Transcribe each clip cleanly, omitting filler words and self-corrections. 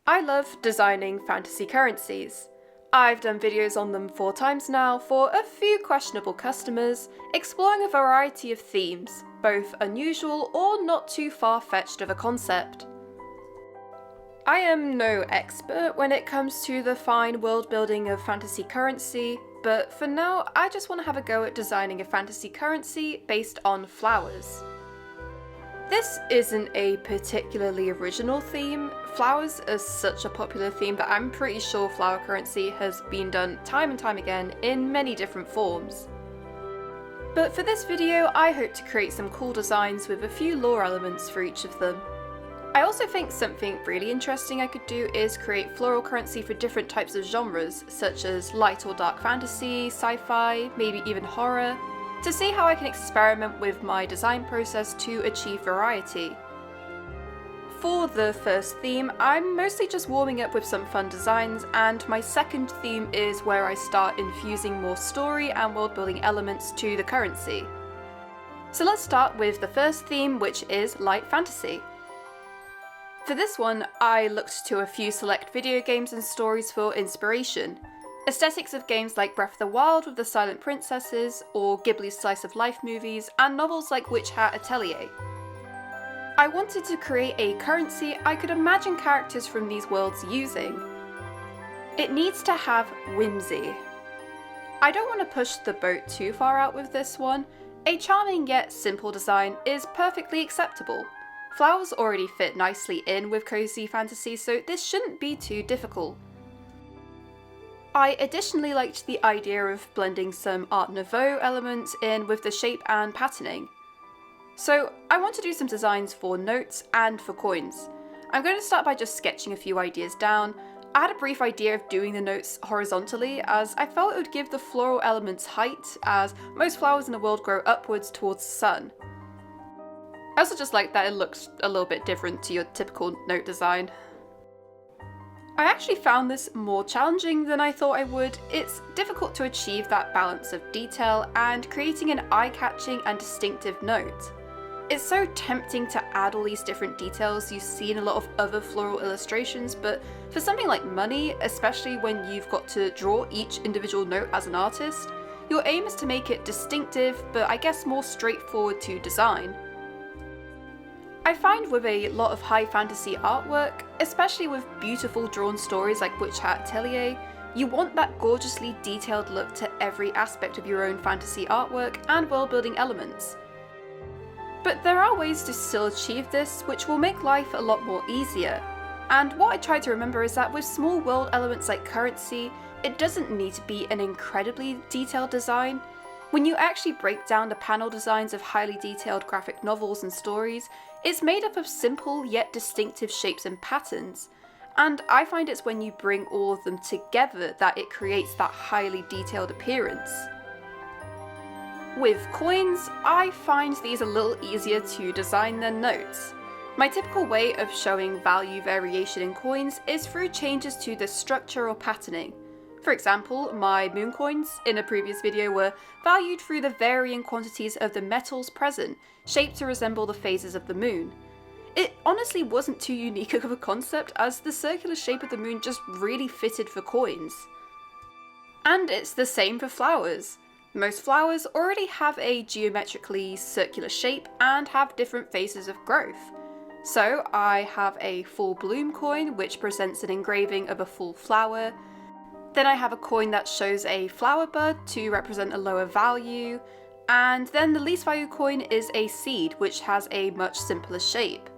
I love designing fantasy currencies. I've done videos on them 4 times now for a few questionable customers, exploring a variety of themes, both unusual or not too far-fetched of a concept. I am no expert when it comes to the fine world building of fantasy currency, but for now I just want to have a go at designing a fantasy currency based on flowers. This isn't a particularly original theme. Flowers are such a popular theme that I'm pretty sure flower currency has been done time and time again in many different forms. But for this video, I hope to create some cool designs with a few lore elements for each of them. I also think something really interesting I could do is create floral currency for different types of genres, such as light or dark fantasy, sci-fi, maybe even horror, to see how I can experiment with my design process to achieve variety. For the first theme, I'm mostly just warming up with some fun designs, and my second theme is where I start infusing more story and world building elements to the currency. So let's start with the first theme, which is light fantasy. For this one, I looked to a few select video games and stories for inspiration. Aesthetics of games like Breath of the Wild with the Silent Princesses, or Ghibli's slice of life movies, and novels like Witch Hat Atelier. I wanted to create a currency I could imagine characters from these worlds using. It needs to have whimsy. I don't want to push the boat too far out with this one. A charming yet simple design is perfectly acceptable. Flowers already fit nicely in with cozy fantasy, so this shouldn't be too difficult. I additionally liked the idea of blending some Art Nouveau elements in with the shape and patterning. So I want to do some designs for notes and for coins. I'm going to start by just sketching a few ideas down. I had a brief idea of doing the notes horizontally, as I felt it would give the floral elements height, as most flowers in the world grow upwards towards the sun. I also just like that it looks a little bit different to your typical note design. I actually found this more challenging than I thought I would. It's difficult to achieve that balance of detail and creating an eye-catching and distinctive note. It's so tempting to add all these different details you see in a lot of other floral illustrations, but for something like money, especially when you've got to draw each individual note as an artist, your aim is to make it distinctive, but I guess more straightforward to design. I find with a lot of high fantasy artwork, especially with beautiful drawn stories like Witch Hat Atelier, you want that gorgeously detailed look to every aspect of your own fantasy artwork and world building elements. But there are ways to still achieve this, which will make life a lot more easier. And what I try to remember is that with small world elements like currency, it doesn't need to be an incredibly detailed design. When you actually break down the panel designs of highly detailed graphic novels and stories, it's made up of simple yet distinctive shapes and patterns, and I find it's when you bring all of them together that it creates that highly detailed appearance. With coins, I find these a little easier to design than notes. My typical way of showing value variation in coins is through changes to the structure or patterning. For example, my moon coins in a previous video were valued through the varying quantities of the metals present, shaped to resemble the phases of the moon. It honestly wasn't too unique of a concept, as the circular shape of the moon just really fitted for coins. And it's the same for flowers. Most flowers already have a geometrically circular shape and have different phases of growth. So I have a full bloom coin, which presents an engraving of a full flower. Then I have a coin that shows a flower bud to represent a lower value, and then the least value coin is a seed, which has a much simpler shape.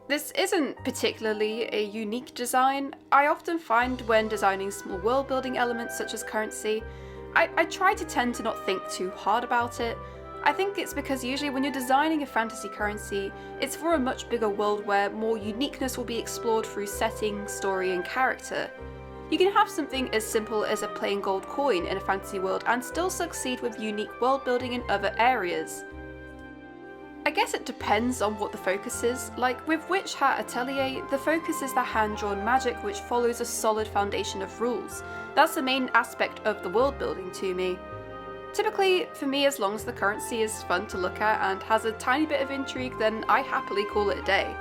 This isn't particularly a unique design. I often find when designing small world building elements such as currency, I try to tend to not think too hard about it. I think it's because usually when you're designing a fantasy currency, it's for a much bigger world where more uniqueness will be explored through setting, story, and character. You can have something as simple as a plain gold coin in a fantasy world and still succeed with unique world building in other areas. I guess it depends on what the focus is. Like with Witch Hat Atelier, the focus is the hand-drawn magic which follows a solid foundation of rules. That's the main aspect of the world building to me. Typically, for me, as long as the currency is fun to look at and has a tiny bit of intrigue, then I happily call it a day.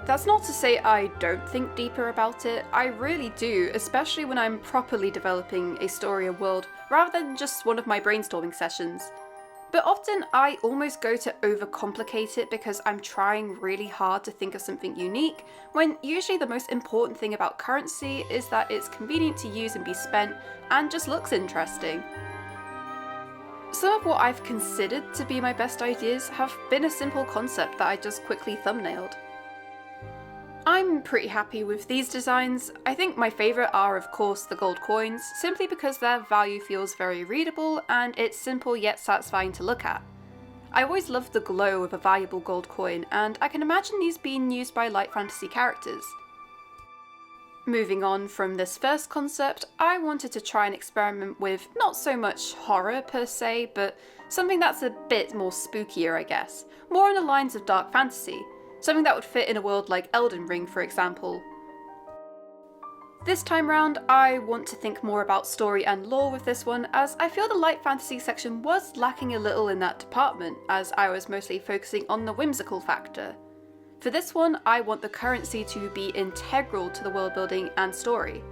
That's not to say I don't think deeper about it, I really do, especially when I'm properly developing a story or world, rather than just one of my brainstorming sessions. But often I almost go to overcomplicate it because I'm trying really hard to think of something unique, when usually the most important thing about currency is that it's convenient to use and be spent, and just looks interesting. Some of what I've considered to be my best ideas have been a simple concept that I just quickly thumbnailed. I'm pretty happy with these designs. I think my favourite are of course the gold coins, simply because their value feels very readable and it's simple yet satisfying to look at. I always loved the glow of a valuable gold coin, and I can imagine these being used by light fantasy characters. Moving on from this first concept, I wanted to try and experiment with not so much horror per se, but something that's a bit more spookier I guess, more on the lines of dark fantasy. Something that would fit in a world like Elden Ring, for example. This time round, I want to think more about story and lore with this one, as I feel the light fantasy section was lacking a little in that department, as I was mostly focusing on the whimsical factor. For this one, I want the currency to be integral to the world building and story.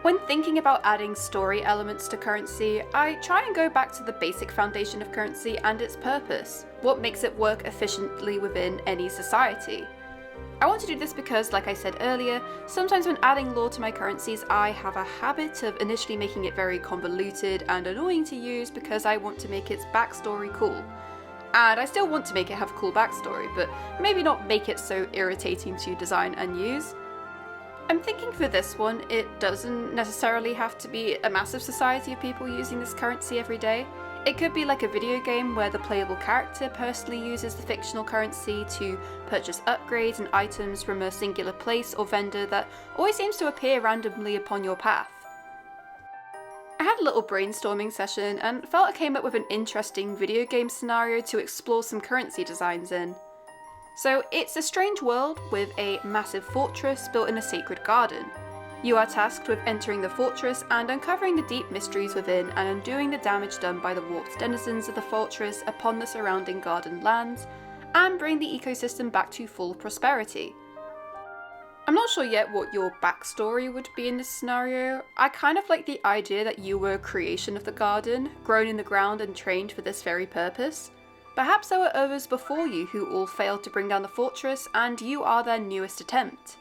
When thinking about adding story elements to currency, I try and go back to the basic foundation of currency and its purpose, what makes it work efficiently within any society. I want to do this because, like I said earlier, sometimes when adding lore to my currencies, I have a habit of initially making it very convoluted and annoying to use because I want to make its backstory cool. And I still want to make it have a cool backstory, but maybe not make it so irritating to design and use. I'm thinking for this one, it doesn't necessarily have to be a massive society of people using this currency every day. It could be like a video game where the playable character personally uses the fictional currency to purchase upgrades and items from a singular place or vendor that always seems to appear randomly upon your path. I had a little brainstorming session and felt I came up with an interesting video game scenario to explore some currency designs in. So it's a strange world with a massive fortress built in a sacred garden. You are tasked with entering the fortress and uncovering the deep mysteries within and undoing the damage done by the warped denizens of the fortress upon the surrounding garden lands, and bring the ecosystem back to full prosperity. I'm not sure yet what your backstory would be in this scenario. I kind of like the idea that you were a creation of the garden, grown in the ground and trained for this very purpose. Perhaps there were others before you who all failed to bring down the fortress, and you are their newest attempt.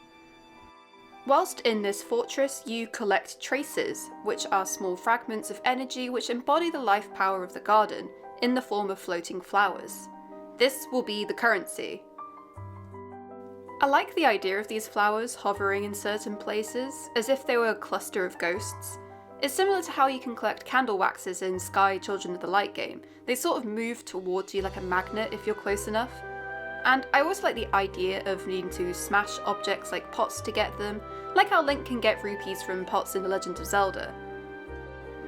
Whilst in this fortress, you collect traces, which are small fragments of energy which embody the life power of the garden, in the form of floating flowers. This will be the currency. I like the idea of these flowers hovering in certain places, as if they were a cluster of ghosts. It's similar to how you can collect candle waxes in Sky Children of the Light game. They sort of move towards you like a magnet if you're close enough. And I always like the idea of needing to smash objects like pots to get them, like how Link can get rupees from pots in The Legend of Zelda.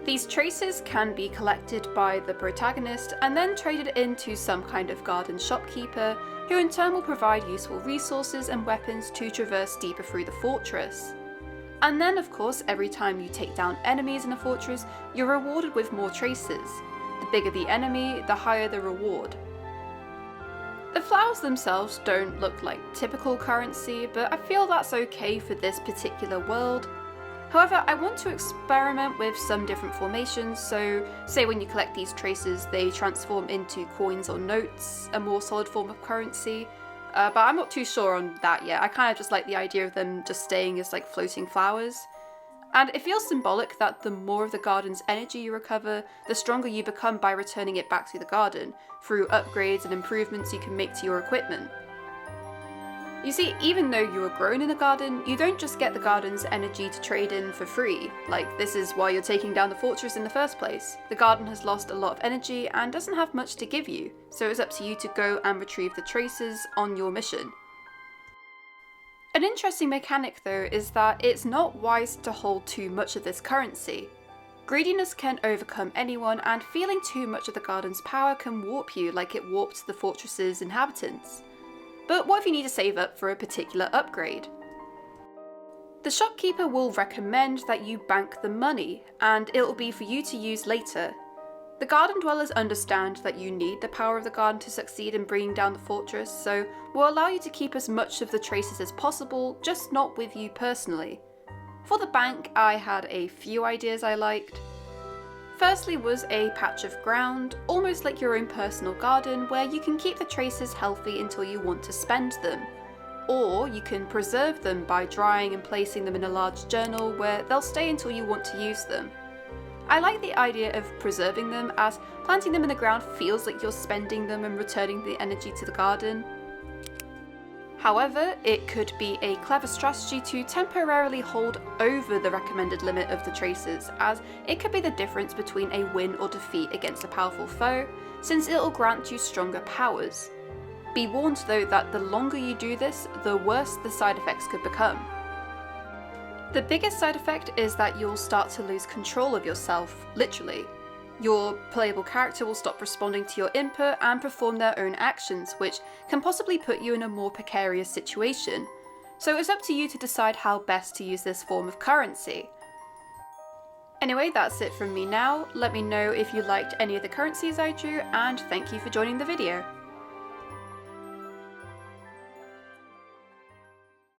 These traces can be collected by the protagonist and then traded into some kind of garden shopkeeper, who in turn will provide useful resources and weapons to traverse deeper through the fortress. And then, of course, every time you take down enemies in a fortress, you're rewarded with more traces. The bigger the enemy, the higher the reward. The flowers themselves don't look like typical currency, but I feel that's okay for this particular world. However, I want to experiment with some different formations, so say when you collect these traces, they transform into coins or notes, a more solid form of currency. But I'm not too sure on that yet. I kind of just like the idea of them just staying as like floating flowers. And it feels symbolic that the more of the garden's energy you recover, the stronger you become by returning it back to the garden, through upgrades and improvements you can make to your equipment. You see, even though you were grown in a garden, you don't just get the garden's energy to trade in for free. Like, this is why you're taking down the fortress in the first place. The garden has lost a lot of energy and doesn't have much to give you, so it's up to you to go and retrieve the traces on your mission. An interesting mechanic though is that it's not wise to hold too much of this currency. Greediness can overcome anyone, and feeling too much of the garden's power can warp you like it warped the fortress's inhabitants. But what if you need to save up for a particular upgrade? The shopkeeper will recommend that you bank the money, and it'll be for you to use later. The garden dwellers understand that you need the power of the garden to succeed in bringing down the fortress, so will allow you to keep as much of the traces as possible, just not with you personally. For the bank, I had a few ideas I liked. Firstly was a patch of ground, almost like your own personal garden, where you can keep the traces healthy until you want to spend them. Or you can preserve them by drying and placing them in a large journal where they'll stay until you want to use them. I like the idea of preserving them, as planting them in the ground feels like you're spending them and returning the energy to the garden. However, it could be a clever strategy to temporarily hold over the recommended limit of the traces, as it could be the difference between a win or defeat against a powerful foe, since it'll grant you stronger powers. Be warned though that the longer you do this, the worse the side effects could become. The biggest side effect is that you'll start to lose control of yourself, literally. Your playable character will stop responding to your input and perform their own actions, which can possibly put you in a more precarious situation. So it's up to you to decide how best to use this form of currency. Anyway, that's it from me now. Let me know if you liked any of the currencies I drew, and thank you for joining the video.